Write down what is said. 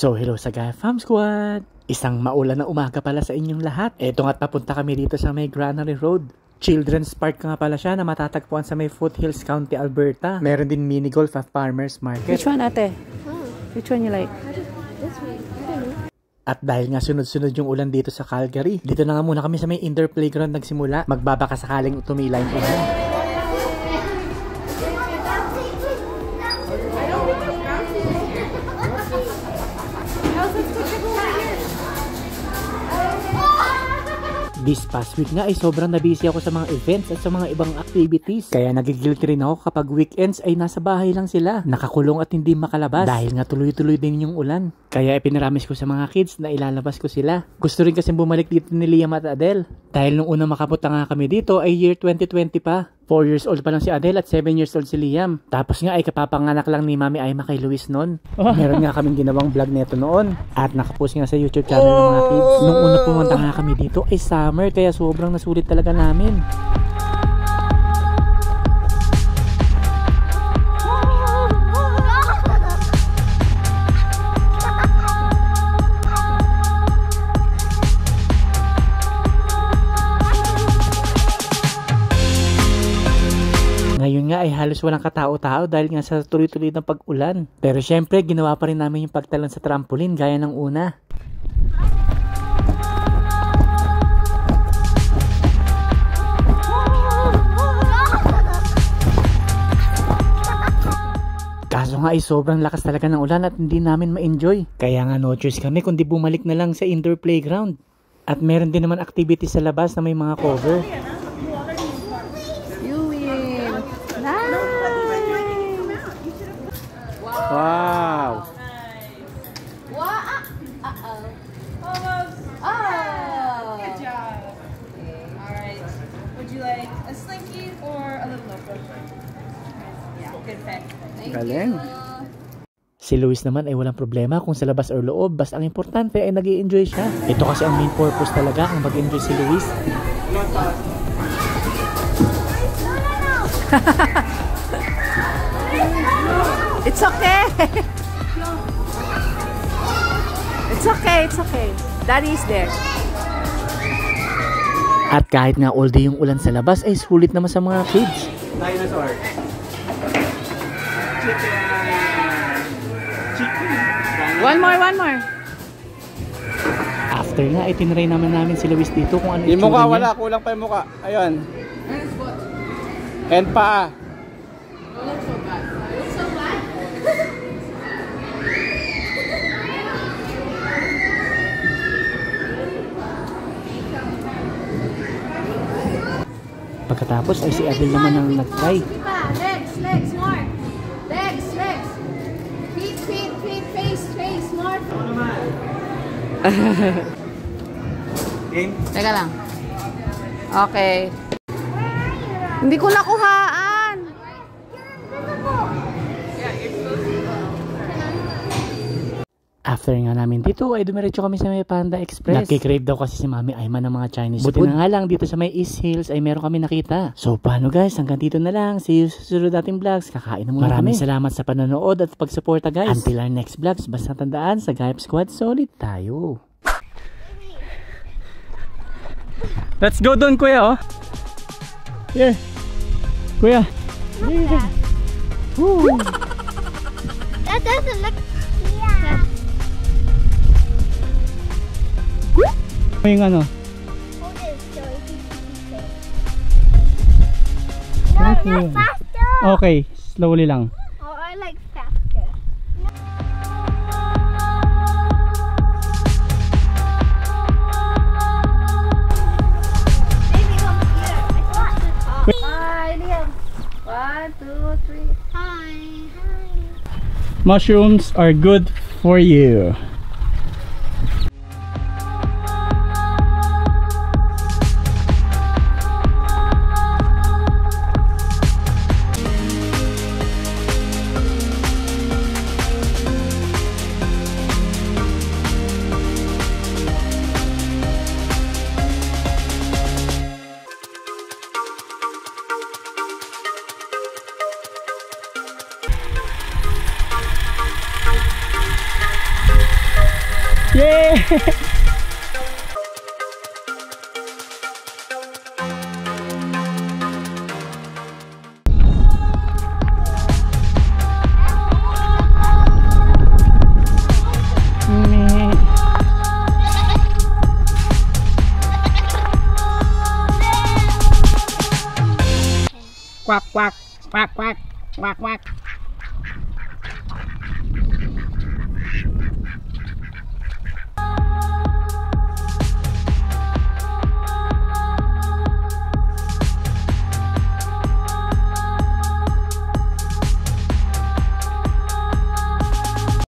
So hello sa Gaya Fam Squad! Isang maulan na umaga pala sa inyong lahat. Eto nga't papunta kami dito sa may Granary Road. Children's Park nga pala siya na matatagpuan sa may Foothills County, Alberta. Meron din mini golf at farmers market. Which one ate? Which one you like? This one. I don't know. At dahil nga sunod-sunod yung ulan dito sa Calgary, dito na nga muna kami sa may indoor playground nagsimula. Magbabaka sakaling tumila yung ulan. This past week nga ay sobrang nabisi ako sa mga events at sa mga ibang activities. Kaya nagigilty rin ako kapag weekends ay nasa bahay lang sila, nakakulong at hindi makalabas. Dahil nga tuloy-tuloy din yung ulan. Kaya ipinaramis ko sa mga kids na ilalabas ko sila. Gusto rin kasi bumalik dito ni Liam at Adele. Dahil nung unang makapunta nga kami dito ay year 2020 pa. 4 years old pa lang si Adele at 7 years old si Liam. Tapos nga ay kapapanganak lang ni Mami Aima kay Luis noon. Meron nga kaming ginawang vlog neto noon. At nakapost nga sa YouTube channel ng mga kids. Nung una pumunta nga kami dito ay summer kaya sobrang nasulit talaga namin. Ngayon nga ay halos walang katao-tao dahil nga sa tuloy-tuloy ng pag-ulan. Pero syempre, ginawa pa rin namin yung pagtalon sa trampoline gaya ng una. Kaso nga ay sobrang lakas talaga ng ulan at hindi namin ma-enjoy. Kaya nga no choice kami kundi bumalik na lang sa indoor playground. At meron din naman activity sa labas na may mga cover. Wow! What? Uh-oh. Almost. Oh! Good job. Okay. All right. Would you like a slinky or a little notebook? Yeah, good fit. Galing. Si Luis naman ay walang problema kung sa labas or loob, basta ang importante ay nag-i-enjoy siya. Ito kasi ang main purpose talaga, ang mag-enjoy si Luis. It's okay. It's okay, it's okay. Daddy is there. At kahit nga all day yung ulan sa labas ay sulit naman sa mga kids. Dinosaur. Chicken. One more. After nga ay tinry namin si Luis dito kung ano Yung itsura mukha niya. wala, kulang pa yung mukha. Ayun. And paa. Pagkatapos ay si Adele naman ang nag-try. Legs, more. Legs. Feet, face, more. Game? Teka lang. Okay. Hindi ko nakuhaan. After nga namin dito ay dumiretso kami sa may Panda Express. Nagkikrave daw kasi si Mami Aima ng mga Chinese food. Buti na nga lang dito sa may East Hills ay meron kami nakita. So paano guys, hanggang dito na lang. See you sa susunod nating vlogs. Kakain na muna Maraming salamat sa panonood at pagsuporta guys. Until our next vlogs, basta tandaan sa Gaya Squad solid tayo. Let's go doon, kuya, oh. Here. Kuya. Woo. That doesn't look... Yeah. Yung ano? Hold it so it can Thank No, you. not faster. Okay, slowly lang. Oh, I like faster. Baby, come here. I got the top. Hi, Liam. 1, 2, 3. Hi. Mushrooms are good for you. Quack, quack, quack, quack, quack, quack.